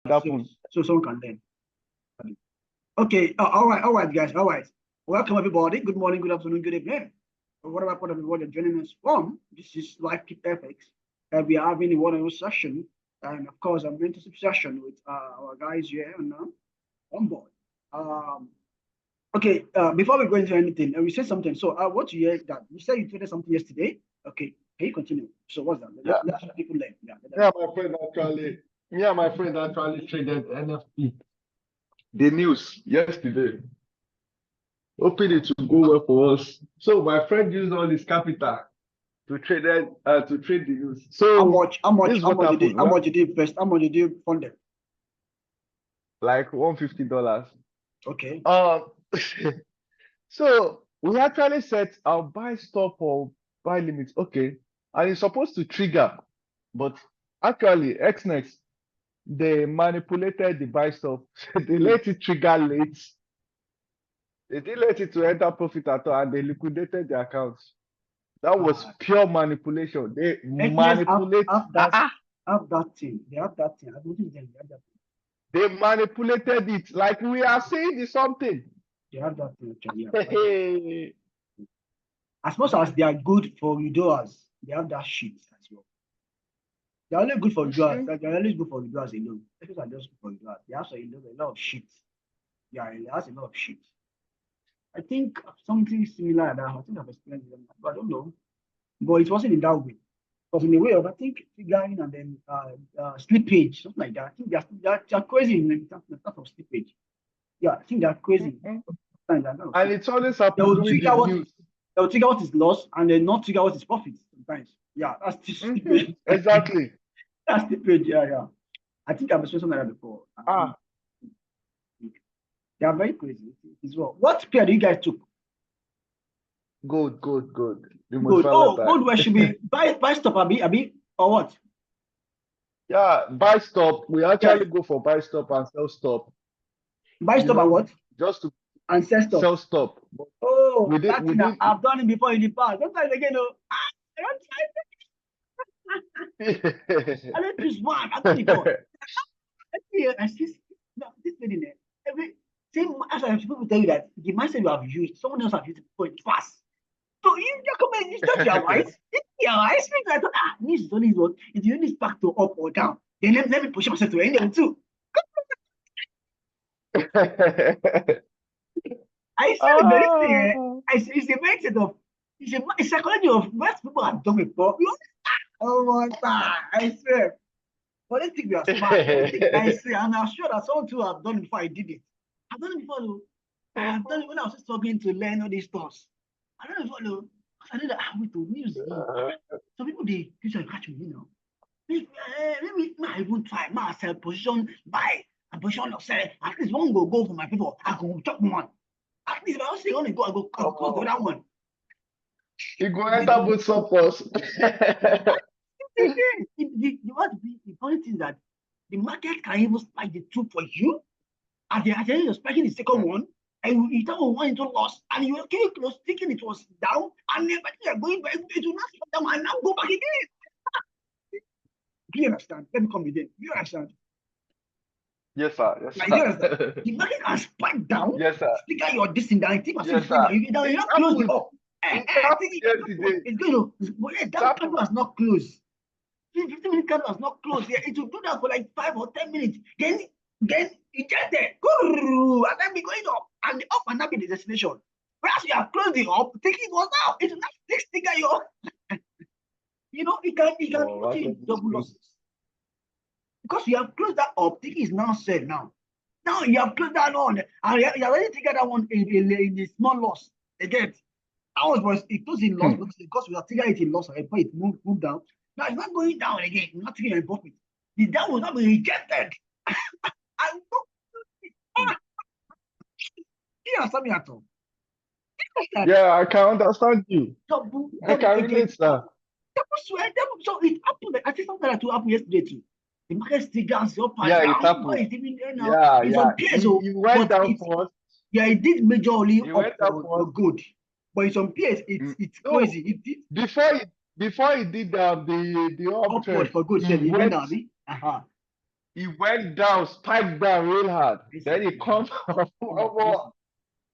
so someone can learn. Okay, all right, guys, all right. Welcome, everybody. Good morning, good afternoon, good evening. Whatever part of the world you're joining us from, this is Live Keep FX. We are having a one-on-one session, and of course, a mentorship session with our guys here and on board. Okay, before we go into anything, we said something. So, what you hear that you said you traded something yesterday. Okay, can you continue? So, what's that? Let's people learn. Me and my friend actually traded NFP. The news yesterday. Hoping it to go well for us. So my friend used all his capital to trade the news. So how much did you invest? How much did you fund it? Like $150. Okay. So we actually set our buy stop or buy limits. Okay. And it's supposed to trigger, but actually XNext, they manipulated the buy stop. They let it trigger late. They didn't let it to enter profit at all, and they liquidated the accounts. That was pure manipulation. They manipulate. Have that thing. They have that thing. I don't think they have that thing. They manipulated it. Like we are saying is something. They have that thing. Actually, as much as they are good for withdrawals, they have that shit as well. They're only good for withdrawals. They're only good for withdrawals alone. These are just good for withdrawals. They have a lot of shit. Yeah, it has a lot of shit. I think something similar to that. I think I've explained it, but I don't know. But it wasn't in that way. It was in a way of, I think, figuring and then slippage, something like that. I think they're crazy in terms of slippage. Yeah, I think they're crazy. And it's always happening with the news. They'll trigger what is loss and then not trigger what is profit sometimes. Yeah, that's slippage. Exactly. That's slippage, yeah. I think I've explained something like that before. They are very crazy as well. What pair do you guys took? Good. Good. Good. Where should be buy stop, Abi, or what? Yeah, buy stop. We actually go for buy stop and sell stop. Buy stop and what? Just to and sell stop. Sell stop. I've done it before in the past. Don't try it again, no. I don't choose one. I've done it before. I see this lady there. Same as I people tell you that the mindset you have used, someone else have used it before it fast. So you come in, you start your eyes. I speak like this is only what if you need back to up or down, then let me push myself to end them too. I see the very thing. It's a mindset of it's a psychology of what people have done before. Oh my God, I swear. But let's think we are smart. I say, and I'm sure that someone too have done it before I did it. I've done it before, though. I have done it when I was struggling to learn all these stuff. I don't know before, though. I know that I went to music. Some people they usually catch me, you know. Maybe I even try myself position buy and position of sell. At least one go for my people. I go chop one. At least if I say only go, I go close the other one. You go enter both suppers. The funny thing is that the market can even spike the two for you. At the end, you're spiking the second one, and you don't want into loss, and you came close thinking it was down, and then you're going back, it will not stop down and now go back again. Do you understand? Let me come again. Do you understand? Yes, sir. Yes, sir. Like, you understand? The market can spike down. Yes, sir. Stick out your distance down. Think yes, sir. You not close it up. It's going to. That candle has not closed. 15-minute candle has not closed. Yeah, it will do that for like 5 or 10 minutes. Then it just there, and then be going up, and the up and not be the destination. Whereas you have closed it up, thinking it was out. It will not sticker you up. You know, it can put you in double losses. Because you have closed that up, thinking it's now said now. Now you have closed that on, and you already triggered that one in a small loss. Again, it was in loss because we have triggered it in loss, and it moved down. Now it's not going down again, it's not triggering a profit. The down will not be rejected. You understand me at all? Yeah, I can understand you. I can relate that. So it happened. I think something like that to happen yesterday too. The market still goes up and down. It happened. It's even there now. It's on PS. You went down first. Yeah, it did majorly up for good. But it's on PS. It's crazy. It did before he did the uptrend for good. It went down. He went down, spiked down real hard. Then he comes up.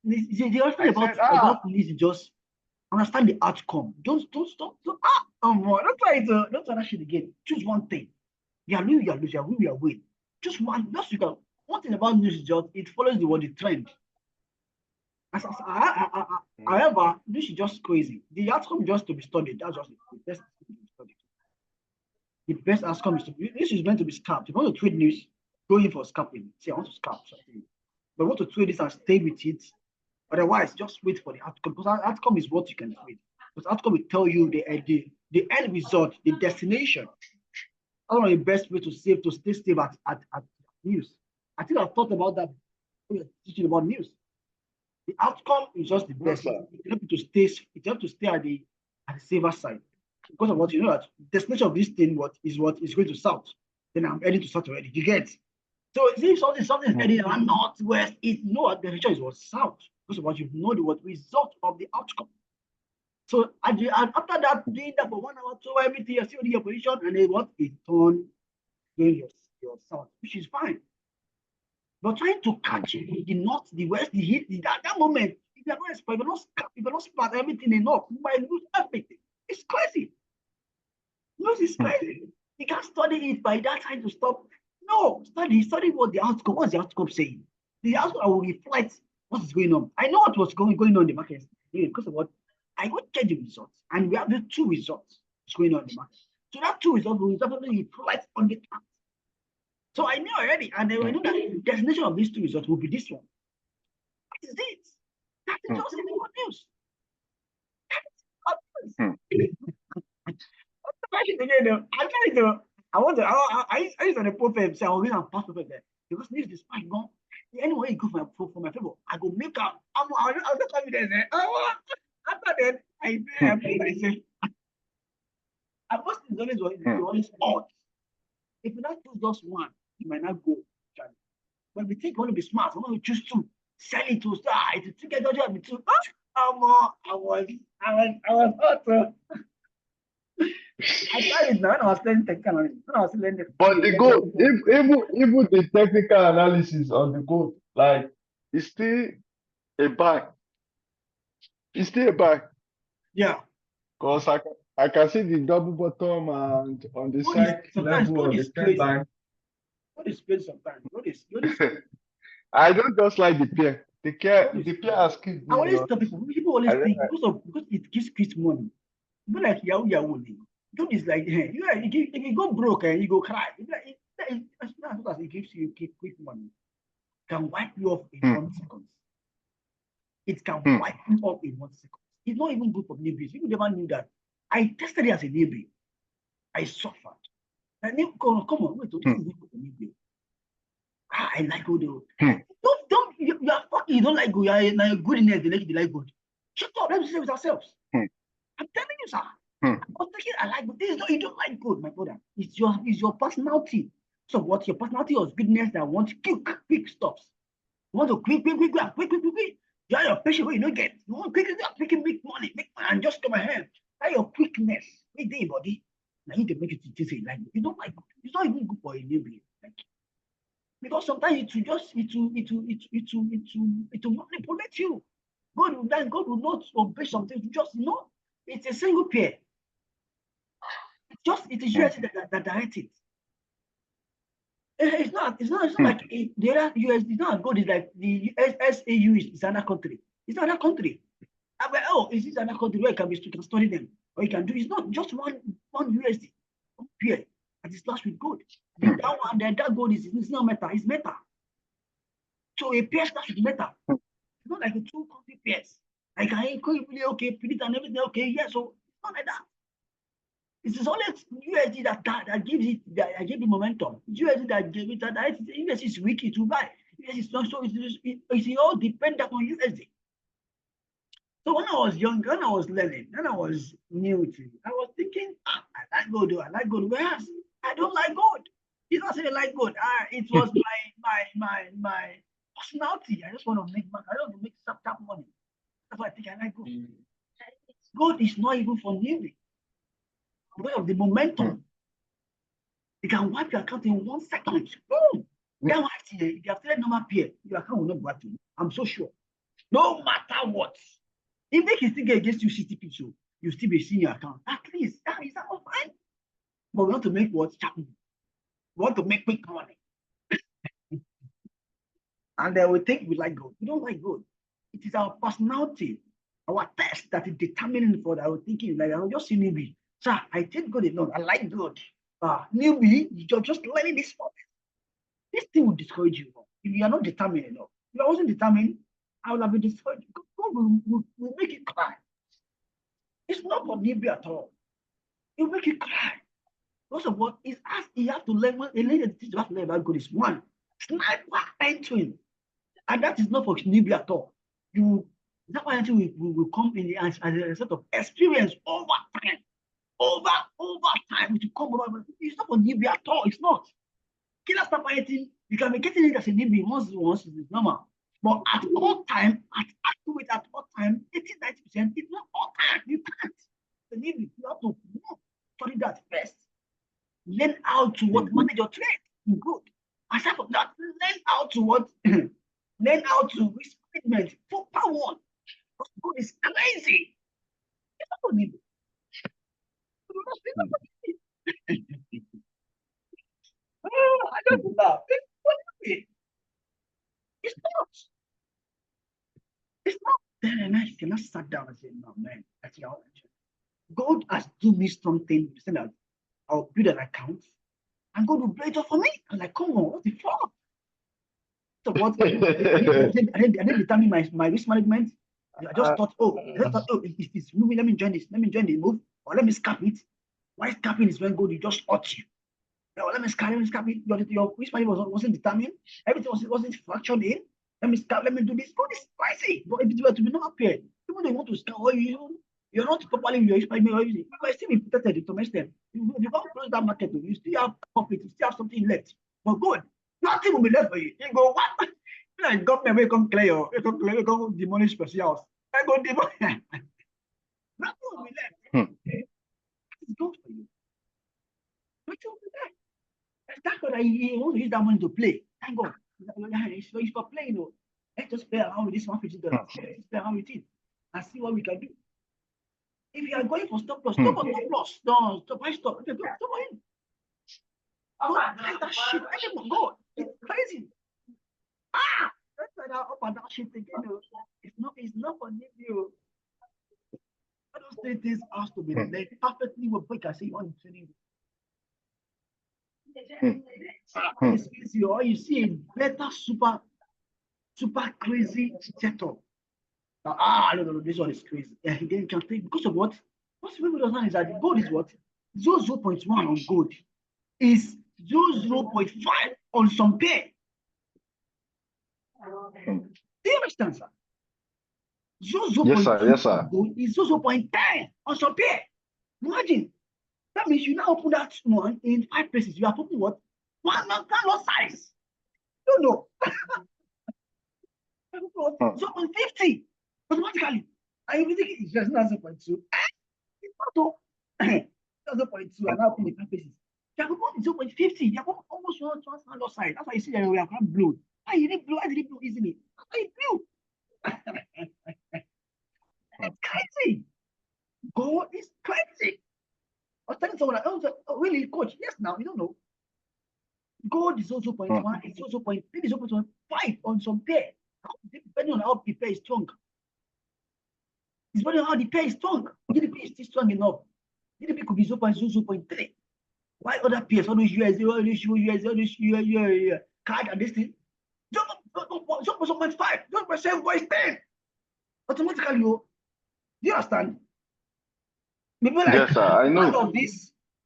The other thing I said, about this is just understand the outcome. Don't stop. Don't try that shit again. Choose one thing. You are losing, you are losing, you are winning, you are winning. Just one. Just you can. One thing about news is just it follows the trend. However, this is just crazy. The outcome is just to be studied. That's just the best to be studied. The best outcome is this is meant to be scalped. If you want to trade news, go in for scalping. Say I want to scalp something. But want to trade this and stay with it. Otherwise, just wait for the outcome. Because outcome is what you can trade. Because outcome will tell you the end result, the destination. I don't know the best way to stay stable at news. I think I've thought about that when you're teaching about news. The outcome is just the best. It helps you to stay at the safer side. Because of what you know that destination of this thing is going to south. Then I'm heading to south already. You get? So if something is heading northwest, it know what the destination is was south. Because of what you know the result of the outcome. So after that, doing that for 1 hour, 2 hours, everything, you're still in your position, and then what it turn going your south, which is fine. But trying to catch the north, the west, the heat, that moment, if you're not smart everything enough, you might lose everything. It's crazy. News is crazy. You can't study it by that time to stop. No, study what the outcome. What's the outcome saying? The outcome will reflect what is going on. I know what was going on in the market because of what I go check the results, and we have the 2 results going on in the market. So that 2 results will definitely reflect on the chart. So I knew already, and I know that the destination of these 2 results will be this one. That is it. That is just the good news. I use on a prophet, so I will read and pass prophet there. Because news is quite gone. Anyway, you go for my favor, I go make up. I'll not confident. After that, I play myself. I post is always odd. If you not choose just one, you might not go. But we think we want to be smart, we want to choose 2, sell it to start. It's to get me too. I was hot. I tried it now when I was learning technical analysis. When I was learning but the goal, even the technical analysis on the goal, like it's still a buy. It's still a buy. Yeah. Because I can see the double bottom and on the side level of the trend line. What is crazy sometimes? What is I don't just like the pair. The pair has kicked me. I always tell people always think because it gives quick money. But like Yahoo. Don't is like if you go broke and you go cry. As much as it gives you quick money, it can wipe you off in 1 second. It can wipe you off in 1 second. It's not even good for newbies. People never knew that. I tested it as a newbie. I suffered. And then come on, wait, this is not good for newbie. I like good though. Don't you are fucking, you don't like good. You're good in there, they like good. Shut up, let's say with ourselves. I'm telling you, sir. I was thinking I like good. This is not, you don't like good, my brother. It's your personality. So what your personality of goodness that wants quick stops. You want to quick. You are your patient where you don't get. You want quick, make money, and just come ahead. That your quickness. Wait there, body. Now you can make it to say like you don't like good. It's not even good for a newbie. Like, because sometimes it will manipulate you. God will not obey something. Just it's a single pair. It is USD that directs it. It's not like the other USD. It's not good. It's like the SAU is another country. It's not another country. I'm like, is this another country where you can study them or you can do? It's not just one USD pair. And it's last with gold. That one, that gold is not meta. It's meta. So a pair starts with meta. It's not like a 2 country pairs. Like I can okay, predict and everything. Okay, yeah. So it's not like that. It is only USD that gives it that gave the momentum. USD that gave it that USD is weak, it will buy. USD is not so. It all dependent on USD. So when I was young, when I was learning, when I was new to it, I was thinking, I like gold. I like gold. Whereas I don't like gold. It's not saying I like gold. It was my personality. I just want to make money. I don't want to make tap money. That's why I think I like gold. Gold is not even for newbie. Because of the momentum. You can wipe your account in 1 second. Boom. Then what? If you have traded normal pair, your account will not go back to you. I'm so sure. No matter what. If they can still get against you CTP, so you still be seeing your account. At least that is not fine. But we want to make what happen. We want to make quick money. And then we think we like gold. We don't like gold. It is our personality, our test that is determining for that. I was thinking, like, I'm just seeing newbie. Sir, I take gold alone. I like gold. Newbie, you're just learning this moment. This thing will discourage you. If you are not determined enough, if I wasn't determined, I would have been discouraged. God will make it cry. It's not for newbie at all. It will make it cry. Because of what is asked, you have to learn. A lady that you have to learn about gold is one, sniper entering. And that is not for newbie at all. That why will come in the as a sort of experience over time. Over time, it will come over. It's not for newbie at all. It's not. Killer sniper entering, you can be getting it as a newbie once it's normal. But at all time, at all time, 80-90%, it's not all time. You can't. The newbie, you have to study that first. Learn how to manage your trade. Good. Aside from that, learn how to learn how to risk management. Proper one. Because gold is crazy. It's not for newbie. I don't laugh. It's not. It's not. Then I cannot sat down and say, no, man, that's your God has done me something. That I'll build an account and God will play it off for me. I'm like, come on, what the fuck? So what? I didn't determine my risk management. I just thought, it's moving. Let me join this. Let me join the move, or let me scalp it. Why scalping is when God will just hurt you. No, let me scalp it. Your risk management wasn't determined. Everything wasn't fractured in. Let me scalp. Let me do this. God is spicy. But if it were to be not appeared, people they want to scalp you're not properly in your risk management. You might still be protected to some extent. If you don't close that market, you still have profit. You still have something left. But good, nothing will be left for you. You go what? Like government will come clear you. You come demolish specials. I go demolish. Nothing will be left. It's good for you. What will be there? Thank God he wants to use that money to play. Thank God. It's for playing. Let's just play around with this $150. Let's play around with it and see what we can do. If you are going for stop loss, stop on stop loss. No, stop. Okay, stop on him. That shit. I can go. It's crazy. That's why that up and down shit again. It's not for you. I don't say this has to be led perfectly with quick. I say on training. It's easy, or you see a better super crazy setup. No, this one is crazy. Then you can take because of what? What people don't know is that the gold is what? 0.1 on gold is 0.5 on some pair. Do you understand, sir? Yes, sir. Gold is 0.10 on some pair. Imagine. That means you now open that one in 5 places. You are putting what? One lot size. No. 0.50 automatically. I even think it's just not 0.2. It's not 0.2 and now put in 5 places. You are putting 0.50. You are almost one lot size. That's why you see that we are quite blue. Why did it blow easily? Why it blew? It's crazy. God is crazy. I was telling someone, really, coach? Yes, now, you don't know. Gold is also 0.1, it's also 0.3, it's 0.5 on some pair. Depending on how the pair is strong. It's depending on how the pair is strong. GBP is still strong enough. GBP could be 0.3. Why other pairs, all those USD, all those card and this thing? 0.5, 0.7, boys 10. Automatically, do you understand? Maybe like yes, sir, I know.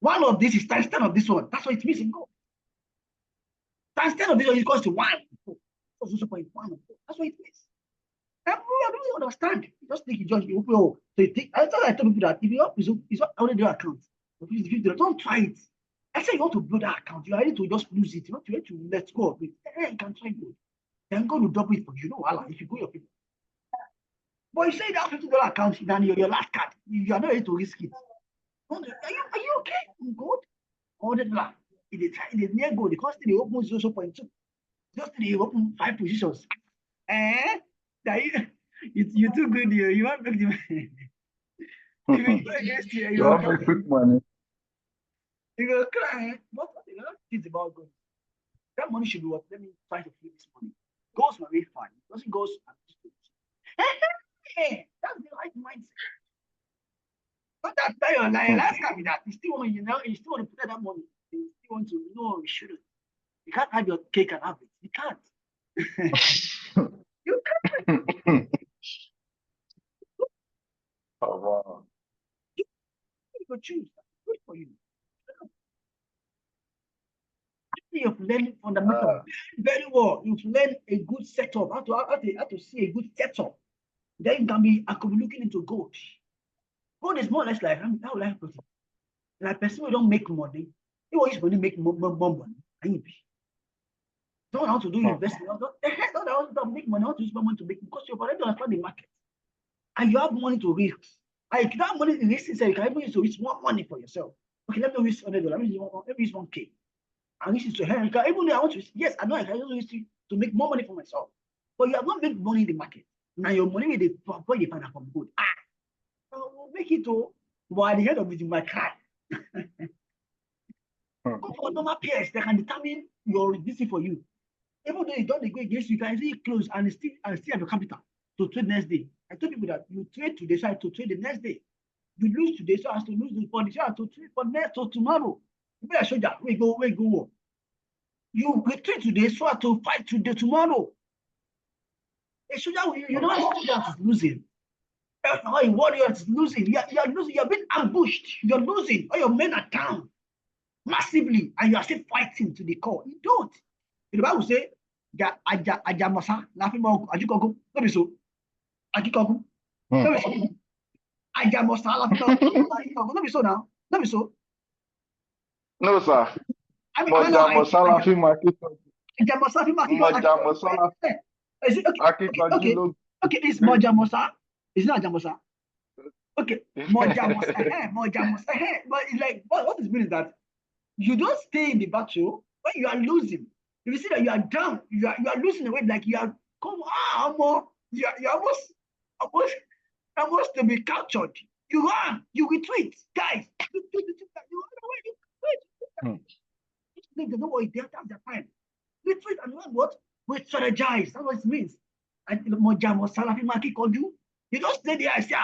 One of this is times 10 of this one. That's what it means in gold. Times 10 of this one is equals to 1. So 0.1. That's what it means. I don't understand. You just think you just you so you think I tell people that if you have it's not already your account. Don't try it. I say you want to blow that account, you are ready to just lose it. You want to let go of it. You can try it. Then go to double it for you. If you go your people. But you say that $50 account than your last card, you are not ready to risk it. Are you okay? Good? $100. it is near goal. The cost they open 0.2. Just they open 5 positions. That you too good. You want to make the if you go against you, You want make quick money. you go cry. What you know? It's about goals. That money should be what? Let me try to flip this money. Goals are very fun. Doesn't goes that's the right mindset. Not that you're lying. Last time that you still want you still want to put that money. You still want to no, you shouldn't. You can't have your cake and have it. You can't. You can't. Oh, wow. You go choose. Good for you. You've learned fundamental very well. You've learned a good setup, how to see a good setup. Then you can be looking into gold. Gold is more or less like how will I put it? Like person who don't make money, he always money make more money. Don't know how to do investment. Don't know how to make money, how to use money to make because you've already understand the market. And you have money to risk. And if you have money to risk, you can even use to risk more money for yourself. Okay, let me risk $100. Let me use 1K. And this is to help. Even though I want to, yes, I know I can use it to make more money for myself. But you have not made money in the market. Now your money will the find from good. We'll make it to, but at the end of it, you might cry. For normal peers, they can determine your risk for you. Even though you don't go against you, can see it close and still have your capital to trade next day. I told people that you trade today, so I to trade the next day. You lose today, so as to lose the for to trade for next to tomorrow. You better show that we go. You trade today, so as to fight today tomorrow. A soldier, you know how soldier is losing. How a warrior is losing. You are losing. You are being ambushed. You are losing. All your men are down massively, and you are still fighting to the core. You don't. The Bible say, "Ajamasa laughing about Ajikogu." No be so. Ajikogu. No be so. Ajamasa laughing about Ajikogu. No be so now. No be so. No, sir. Ajamasa laughing market. Ajamasa laughing market. Is it okay? It's Mojamosa. It's not Ajamosa. Okay, Mojamosa. But it's like what is meaning that you don't stay in the battle when you are losing. If you see that you are down, you are losing the way, like you are you're almost to be captured. You run, you retreat, guys. You don't worry, that's the time. Retreat and run what? We strategize. That's what it means. And you don't stay there and say,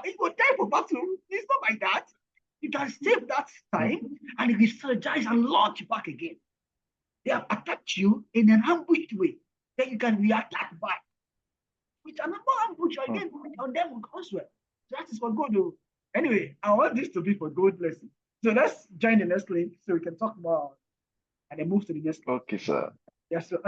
it will die for battle. It's not like that. You can save that time and re-strategize and launch back again. They have attacked you in an ambushed way. Then you can re-attack back. With another ambush again on them elsewhere. So that is for gold. Anyway, I want this to be for gold lesson. So let's join the next link so we can talk about and then move to the next link. Okay, sir. Yes, sir.